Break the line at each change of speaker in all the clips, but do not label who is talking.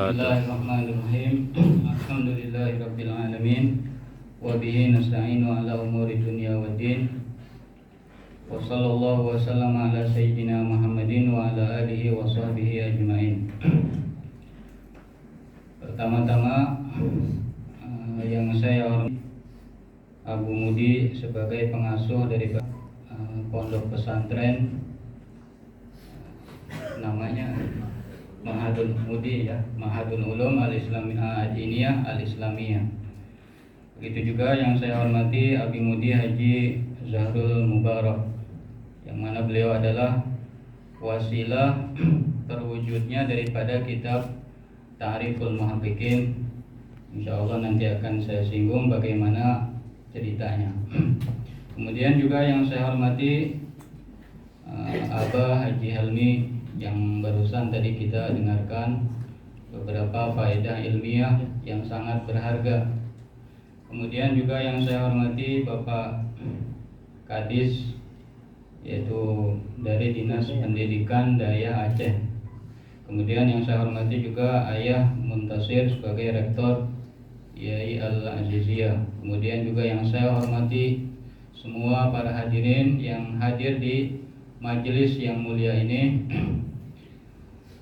Bismillahirrahmanirrahim. Alhamdulillahirabbil alamin. Wa bihi nasta'inu ala umuri dunya waddin. Wa sallallahu wa sallama ala sayyidina Muhammadin wa ala alihi wa sahbihi ajmain. Pertama-tama yang saya hormati Abu Mudi sebagai pengasuh dari pondok pesantren namanya Ma'hadul Mudi ya, Ma'hadul Ulum Al-Islamiyah Al-Islamiyah. Begitu juga yang saya hormati Abi Mudi Haji Zahrul Mubarak, yang mana beliau adalah wasilah terwujudnya daripada kitab Ta'riful Muhaqqiqin. Insyaallah nanti akan saya singgung bagaimana ceritanya. Kemudian juga yang saya hormati Abah Haji Helmi, yang barusan tadi kita dengarkan beberapa faedah ilmiah yang sangat berharga. Kemudian juga yang saya hormati Bapak Kadis, yaitu dari Dinas Pendidikan Daerah Aceh. Kemudian yang saya hormati juga Ayah Muntasir sebagai Rektor YAI Al-Aziziyah. Kemudian juga yang saya hormati semua para hadirin yang hadir di majelis yang mulia ini,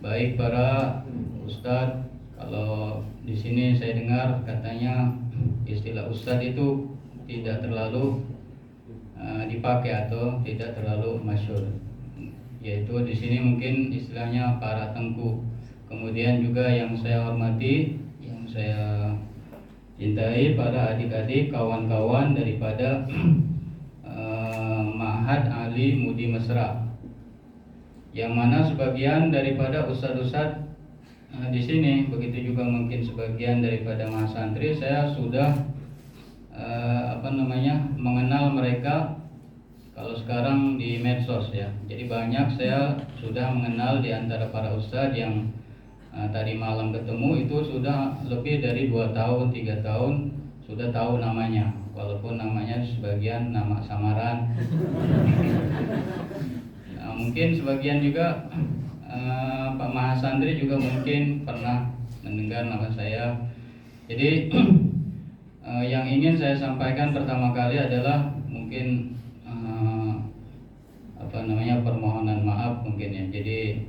baik para ustadz. Kalau di sini saya dengar katanya istilah ustadz itu tidak terlalu dipakai atau tidak terlalu masyhur, yaitu di sini mungkin istilahnya para tengku. Kemudian juga yang saya hormati, yang saya cintai, para adik-adik, kawan-kawan daripada Ma'had Ali Mudi Mesra, yang mana sebagian daripada ustadz-ustadz di sini, begitu juga mungkin sebagian daripada mahasantri, saya sudah mengenal mereka kalau sekarang di medsos ya. Jadi banyak saya sudah mengenal di antara para ustadz yang tadi malam ketemu itu sudah lebih dari 2 tahun, 3 tahun sudah tahu namanya, walaupun namanya sebagian nama samaran. Mungkin sebagian juga Pak Mahasantri juga mungkin pernah mendengar nama saya. Jadi yang ingin saya sampaikan pertama kali adalah mungkin permohonan maaf mungkin ya. Jadi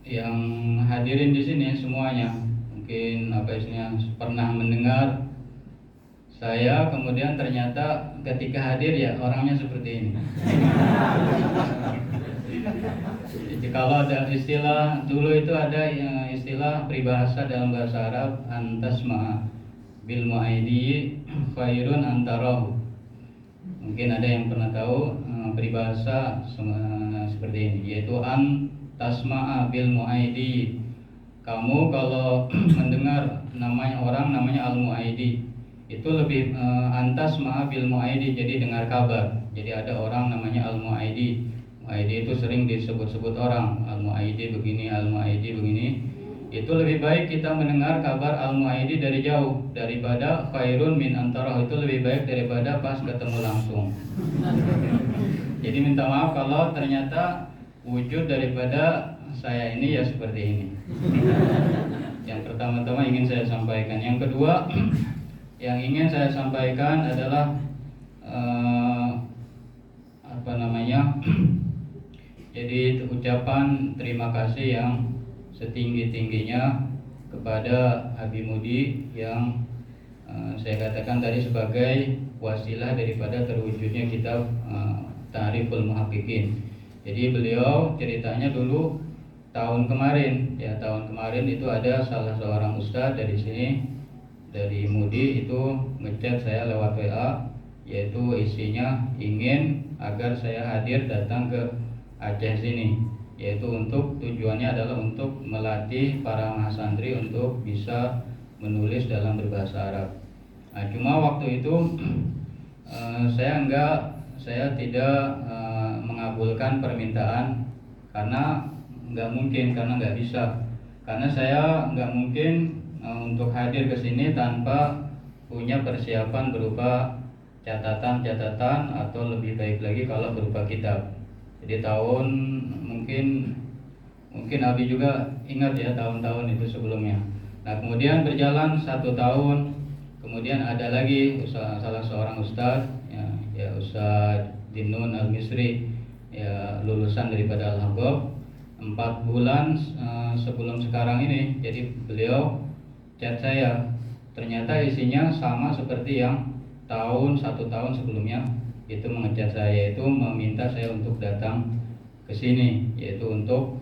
yang hadirin di sini semuanya mungkin pernah mendengar saya, kemudian ternyata ketika hadir ya orangnya seperti ini. Jadi kalau ada istilah dulu itu ada istilah peribahasa dalam bahasa Arab, antasma bil muaidi khairun antarahu. Mungkin ada yang pernah tahu peribahasa seperti ini, yaitu antasma bil muaidi. Kamu kalau mendengar namanya orang namanya al-muaidi, itu lebih antas bil muaidi, jadi dengar kabar. Jadi ada orang namanya al-muaidi. Muaidi itu sering disebut-sebut orang, al-muaidi begini, al-muaidi begini. Itu lebih baik kita mendengar kabar al-muaidi dari jauh daripada khairun min antarah, itu lebih baik daripada pas ketemu langsung. Jadi minta maaf kalau ternyata wujud daripada saya ini ya seperti ini. Yang pertama-tama ingin saya sampaikan. Yang kedua yang ingin saya sampaikan adalah jadi ucapan terima kasih yang setinggi-tingginya kepada Abi Mudi yang saya katakan tadi sebagai wasilah daripada terwujudnya kitab Ta'riful Muhaqqiqin. Jadi beliau ceritanya dulu tahun kemarin itu ada salah seorang ustadz dari sini, dari Mudi, itu ngechat saya lewat WA, yaitu isinya ingin agar saya hadir datang ke Aceh sini, yaitu untuk tujuannya adalah untuk melatih para mahasantri untuk bisa menulis dalam berbahasa Arab. Nah, cuma waktu itu saya tidak mengabulkan permintaan karena nggak bisa, karena saya nggak mungkin untuk hadir ke sini tanpa punya persiapan berupa catatan-catatan, atau lebih baik lagi kalau berupa kitab. Jadi tahun mungkin mungkin Abi juga ingat ya tahun-tahun itu sebelumnya. Nah kemudian berjalan 1 tahun, kemudian ada lagi salah seorang ustadz ya Ustadz Dinun Al-Misri, ya lulusan daripada Al-Habab 4 bulan sebelum sekarang ini. Jadi beliau chat saya, ternyata isinya sama seperti yang 1 tahun sebelumnya, itu mengechat saya, itu meminta saya untuk datang ke sini, yaitu untuk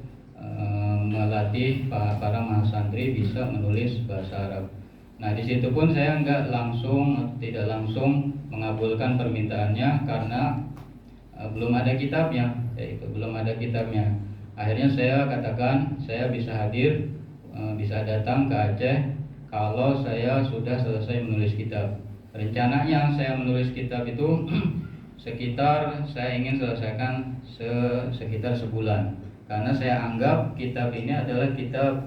melatih para mahasantri bisa menulis bahasa Arab. Nah di situ pun saya tidak langsung mengabulkan permintaannya karena belum ada kitabnya, yaitu belum ada kitabnya. Akhirnya saya katakan saya bisa hadir, bisa datang ke Aceh kalau saya sudah selesai menulis kitab. Rencananya saya menulis kitab itu sekitar saya ingin selesaikan sekitar sebulan, karena saya anggap kitab ini adalah kitab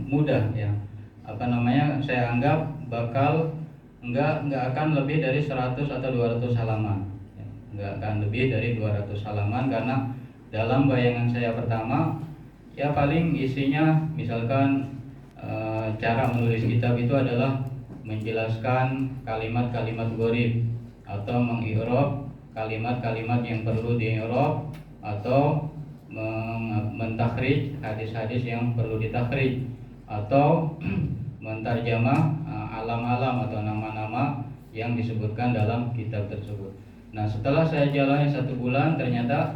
mudah ya. Saya anggap bakal enggak akan lebih dari 100 atau 200 halaman. Enggak akan lebih dari 200 halaman karena dalam bayangan saya pertama ya paling isinya misalkan cara menulis kitab itu adalah menjelaskan kalimat-kalimat gharib atau mengi'rab kalimat-kalimat yang perlu di-i'rab atau mentakhrij hadis-hadis yang perlu ditakhrij atau mentarjamah alam-alam atau nama-nama yang disebutkan dalam kitab tersebut. Nah setelah saya jalani 1 bulan ternyata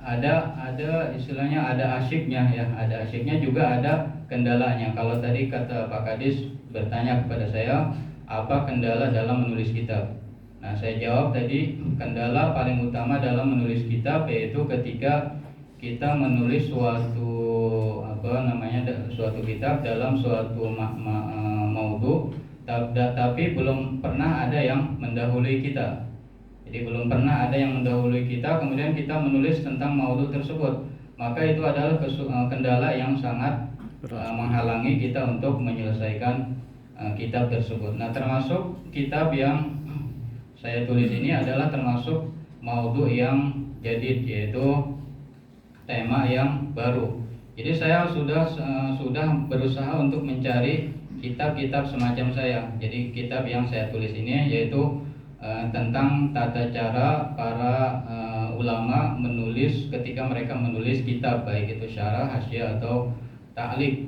ada istilahnya ada asyiknya ya, ada asyiknya juga ada kendalanya. Kalau tadi kata Pak Kadis bertanya kepada saya apa kendala dalam menulis kitab. Nah saya jawab tadi, kendala paling utama dalam menulis kitab yaitu ketika kita menulis suatu kitab dalam suatu maudhu, tapi belum pernah ada yang mendahului kita. Jadi belum pernah ada yang mendahului kita, kemudian kita menulis tentang maudhu tersebut, maka itu adalah kendala yang sangat menghalangi kita untuk menyelesaikan kitab tersebut. Nah termasuk kitab yang saya tulis ini adalah termasuk maudhu yang jadid, yaitu tema yang baru. Jadi saya sudah berusaha untuk mencari kitab-kitab semacam saya. Jadi kitab yang saya tulis ini yaitu tentang tata cara para ulama menulis ketika mereka menulis kitab, baik itu syarah, hasyiah atau ta'liq.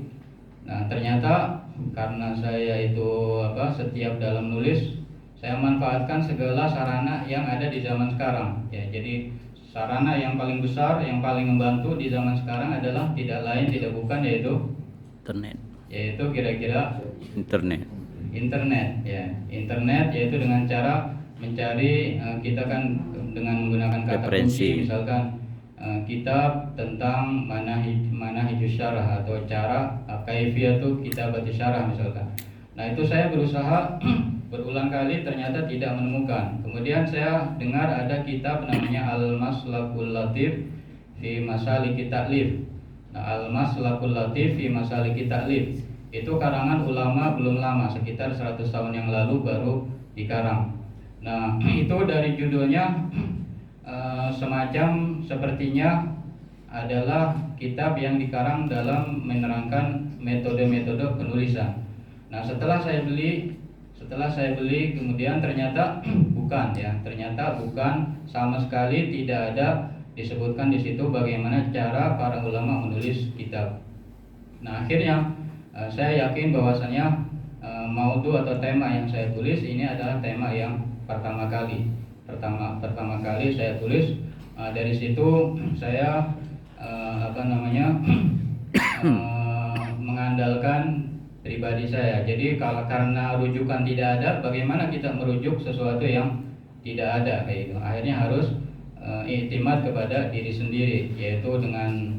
Nah ternyata karena saya itu setiap dalam nulis saya manfaatkan segala sarana yang ada di zaman sekarang ya. Jadi sarana yang paling besar, yang paling membantu di zaman sekarang adalah tidak lain tidak bukan yaitu
internet.
Yaitu kira-kira
internet
ya. Internet yaitu dengan cara mencari, kita kan dengan menggunakan kata kunci, misalkan kitab tentang manahijus syarah atau cara kaifiyatu kitabati syarah misalkan. Nah itu saya berusaha berulang kali ternyata tidak menemukan. Kemudian saya dengar ada kitab namanya Al-Maslakul Latif fi Masaliki Ta'lif. Nah, Al-Maslakul Latif fi Masaliki Ta'lif itu karangan ulama belum lama, sekitar 100 tahun yang lalu baru dikarang. Nah itu dari judulnya semacam sepertinya adalah kitab yang dikarang dalam menerangkan metode-metode penulisan. Nah setelah saya beli kemudian ternyata bukan sama sekali, tidak ada disebutkan di situ bagaimana cara para ulama menulis kitab. Nah akhirnya saya yakin bahwasanya maudhu atau tema yang saya tulis ini adalah tema yang pertama kali saya tulis. Dari situ saya mengandalkan pribadi saya. Jadi karena rujukan tidak ada, bagaimana kita merujuk sesuatu yang tidak ada kayak itu. Akhirnya harus iktimad kepada diri sendiri, yaitu dengan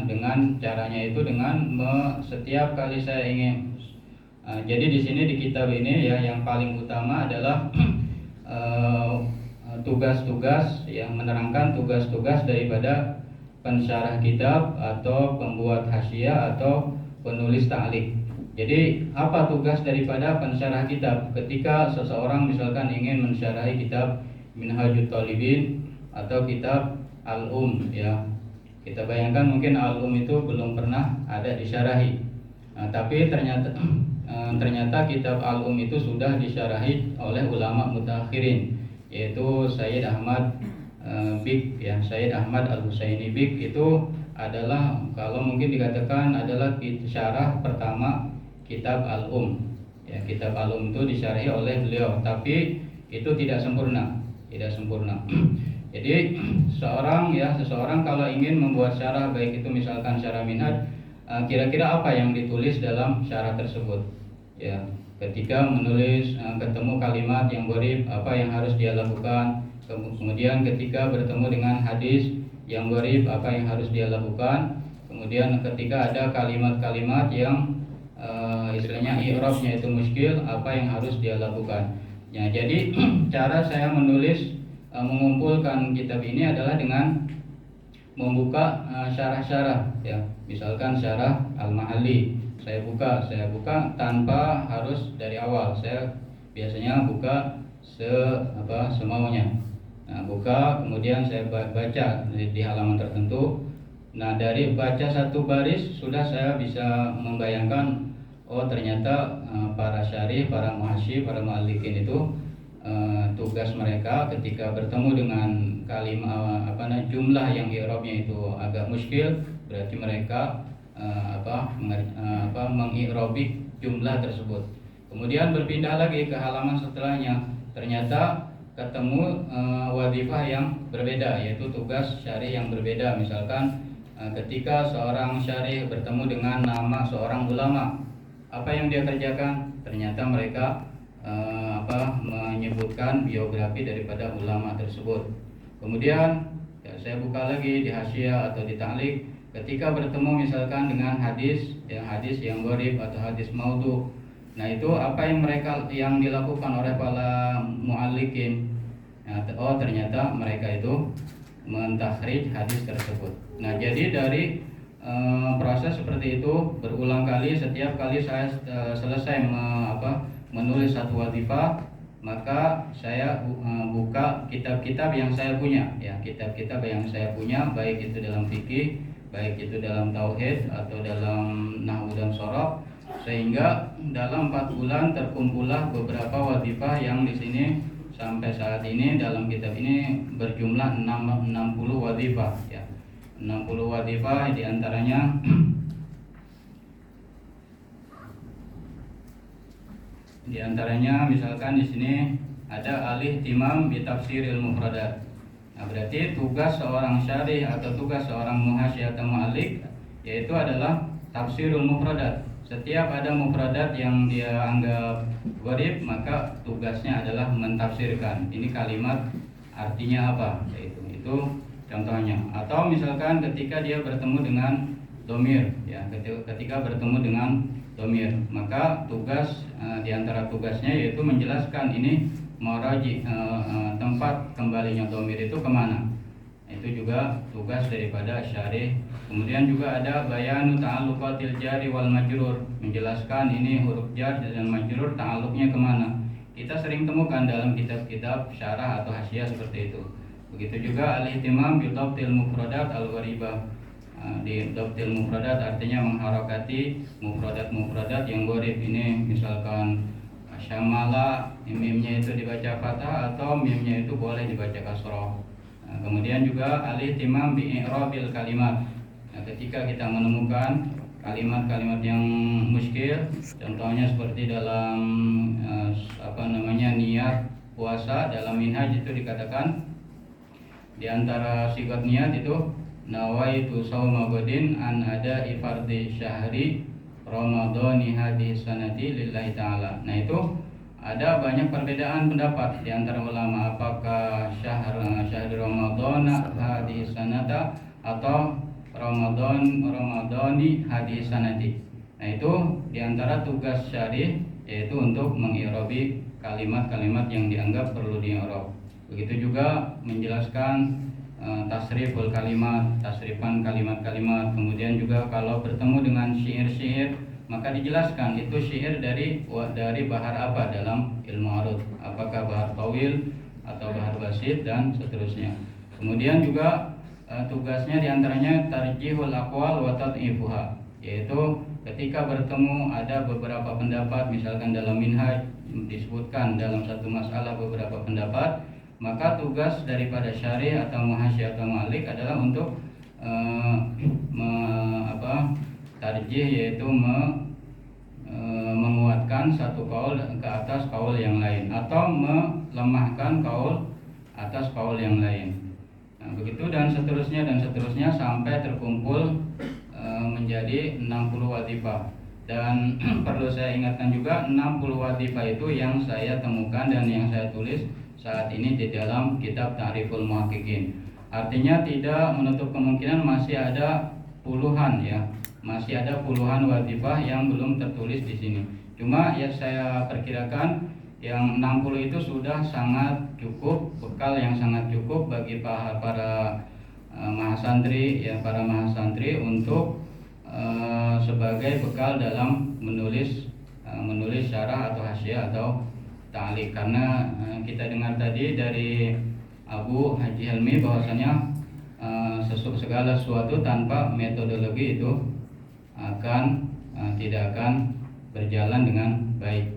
dengan caranya itu dengan setiap kali saya ingin. Jadi di sini di kitab ini ya yang paling utama adalah tugas-tugas yang menerangkan tugas-tugas daripada pensyarah kitab atau pembuat hasyiah atau penulis ta'liq. Jadi apa tugas daripada pensyarah kitab? Ketika seseorang misalkan ingin mensyarahi kitab Minhajut Thalibin atau kitab ya. Kita bayangkan mungkin itu belum pernah ada disyarahi. Nah, tapi ternyata kitab itu sudah disyarahi oleh ulama mutakhirin, yaitu Sayyid Ahmad Bik ya, Sayyid Ahmad Al-Husaini Bik itu adalah kalau mungkin dikatakan adalah syarah pertama kitab ya. Kitab itu disyarahi oleh beliau, tapi itu tidak sempurna. Jadi seseorang kalau ingin membuat syarah, baik itu misalkan syarah minhaj, kira-kira apa yang ditulis dalam syarah tersebut ya. Ketika menulis ketemu kalimat yang gharib, apa yang harus dia lakukan. Kemudian ketika bertemu dengan hadis yang gharib, apa yang harus dia lakukan. Kemudian ketika ada kalimat-kalimat yang istilahnya i'rabnya itu muskil, apa yang harus dia lakukan ya. Jadi cara saya mengumpulkan kitab ini adalah dengan membuka syarah-syarah ya. Misalkan syarah Al-Mahalli, saya buka tanpa harus dari awal. Saya biasanya buka semaunya. Nah, buka, kemudian saya baca di halaman tertentu. Nah, dari baca satu baris sudah saya bisa membayangkan, oh ternyata para syarih, para muhasyi, para mu'allikin itu tugas mereka ketika bertemu dengan kalimat jumlah yang i'rabnya itu agak muskil, berarti mereka mengi'rabi jumlah tersebut. Kemudian berpindah lagi ke halaman setelahnya, ternyata ketemu wadifah yang berbeda, yaitu tugas syarih yang berbeda. Misalkan ketika seorang syarih bertemu dengan nama seorang ulama, apa yang dia kerjakan? Ternyata mereka menyebutkan biografi daripada ulama tersebut. Kemudian ya, saya buka lagi di hasyiah atau di ta'liq, ketika bertemu misalkan dengan hadis yang gharib atau hadis maudhu. Nah, itu apa yang dilakukan oleh para mu'allikin. Nah, ternyata mereka itu mentakhrij hadis tersebut. Nah, jadi dari proses seperti itu berulang kali. Setiap kali saya selesai menulis satu wadifah, maka saya buka kitab-kitab yang saya punya ya, kitab-kitab yang saya punya, baik itu dalam fikih, baik itu dalam tauhid atau dalam nahwu dan shoroh, sehingga dalam 4 bulan terkumpullah beberapa wadifah yang di sini sampai saat ini dalam kitab ini berjumlah 60 wadifah ya. 60 wadifah di antaranya misalkan di sini ada al-ihtimam bi tafsiril mufradat. Nah, berarti tugas seorang syarih atau tugas seorang muhasyi atau mu'alliq yaitu adalah tafsirul mufradat. Setiap ada mufradat yang dia anggap gharib, maka tugasnya adalah mentafsirkan ini kalimat artinya apa, itu contohnya. Atau misalkan ketika dia bertemu dengan domir ya, ketika bertemu dengan domir, maka tugas di antara tugasnya yaitu menjelaskan ini maraji, tempat kembalinya domir itu kemana. Itu juga tugas daripada syarih. Kemudian juga ada bayanu ta'alluqatil jari wal majrur, menjelaskan ini huruf jar dan majrur ta'alluqnya kemana. Kita sering temukan dalam kitab-kitab syarah atau hasyiah seperti itu. Begitu juga al-ihtimam bi dhabtil mufradat al-gharibah. Di dhabtil mufradat artinya mengharakati mufradat yang gharib. Ini misalkan syamala, mimnya itu dibaca fathah atau mimnya itu boleh dibaca kasrah. Kemudian juga al-ihtimam bi i'rabil kalimat. Nah, ketika kita menemukan kalimat-kalimat yang muskil, contohnya seperti dalam niat puasa dalam minhaj itu dikatakan di antara sigat niat itu nawaitu shauma ghadin an ada fardhi syahri ramadhani hadhihi sanati lillahi ta'ala. Nah, itu ada banyak perbedaan pendapat di antara ulama, apakah syahri ramadhan hadhihi sanata atau ramadhani hadhihi sanati. Nah, itu di antara tugas syarih yaitu untuk mengi'rabi kalimat-kalimat yang dianggap perlu di'rab. Begitu juga menjelaskan tasriful kalimat, tasrifan kalimat-kalimat. Kemudian juga kalau bertemu dengan syair-syair, maka dijelaskan itu syair dari bahar apa dalam ilmu arud, apakah bahar tawil atau bahar basit dan seterusnya. Kemudian juga tugasnya diantaranya tarjihul aqwal wa tad'ifuha, yaitu ketika bertemu ada beberapa pendapat, misalkan dalam minhaj disebutkan dalam satu masalah beberapa pendapat, maka tugas daripada syarih atau muhasyi atau mu'allik adalah untuk tarjih, yaitu menguatkan satu kaul ke atas kaul yang lain atau melemahkan kaul atas kaul yang lain. Nah, begitu dan seterusnya sampai terkumpul menjadi 60 wadhifah. Dan perlu saya ingatkan juga 60 wadhifah itu yang saya temukan dan yang saya tulis saat ini di dalam kitab Ta'riful Muhaqqiqin. Artinya tidak menutup kemungkinan masih ada puluhan wadhifah yang belum tertulis di sini. Cuma ya saya perkirakan yang 60 itu sudah sangat cukup, bekal yang sangat cukup bagi para mahasantri untuk sebagai bekal dalam menulis syarah atau hasyiah atau ta'liq. Karena kita dengar tadi dari Abu Haji Helmi bahwasanya segala sesuatu tanpa metodologi itu tidak akan berjalan dengan baik.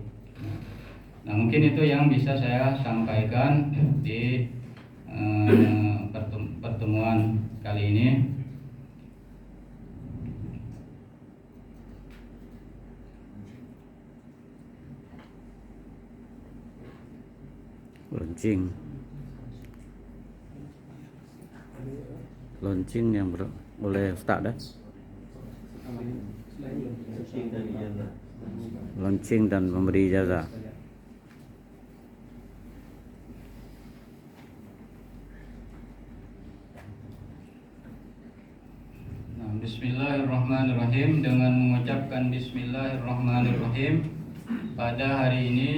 Nah, mungkin itu yang bisa saya sampaikan di pertemuan kali ini.
Launching yang oleh Ustaz dah. Launching dan memberi ijazah.
Nah, bismillahirrahmanirrahim. Dengan mengucapkan bismillahirrahmanirrahim pada hari ini,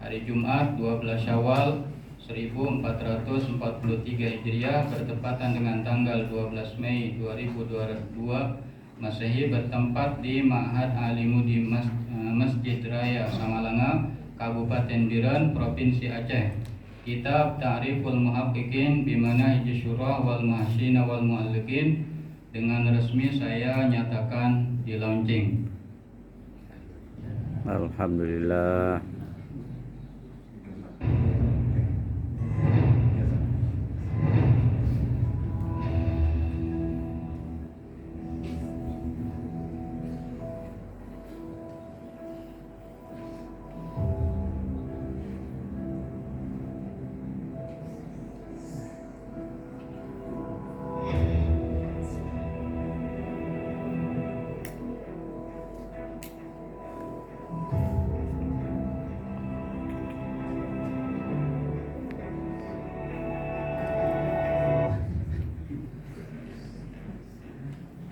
hari Jumat 12 Syawal 1443 Hijriah, bertepatan dengan tanggal 12 Mei 2022 Masehi, bertempat di Ma'had Alimudi Masjid Raya Samalanga, Kabupaten Biren, Provinsi Aceh. Kitab Ta'riful Muhaqqiqin Bimanahij Syurah wal Muhassina wal Mu'alliqin dengan resmi saya nyatakan di launching.
Alhamdulillah.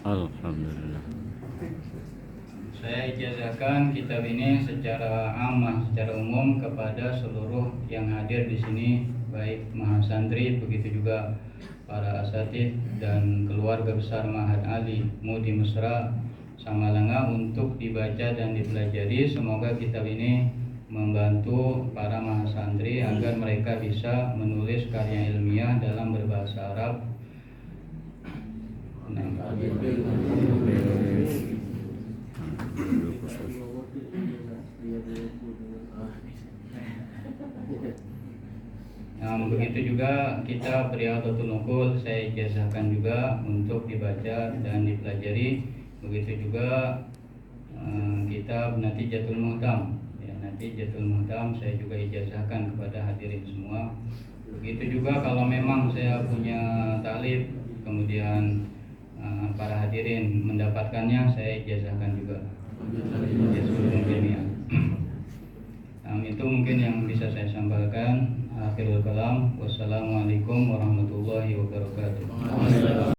Alhamdulillah.
Saya ijazahkan kitab ini secara umum kepada seluruh yang hadir di sini, baik mahasantri, begitu juga para asatidz dan keluarga besar Ma'had Ali Mudi Mesra Samalanga untuk dibaca dan dipelajari. Semoga kitab ini membantu para mahasantri agar mereka bisa menulis karya ilmiah dalam berbahasa Arab. Nah, begitu juga kitab Riyadhatul Nuqul saya ijazahkan juga untuk dibaca dan dipelajari. Begitu juga kitab Natijatul Muhtam. Natijatul Muhtam saya juga ijazahkan kepada hadirin semua. Begitu juga kalau memang saya punya talib, kemudian para hadirin mendapatkannya, saya ijazahkan juga. Itu mungkin yang bisa saya sampaikan. Akhirul kalam. Wassalamualaikum warahmatullahi wabarakatuh.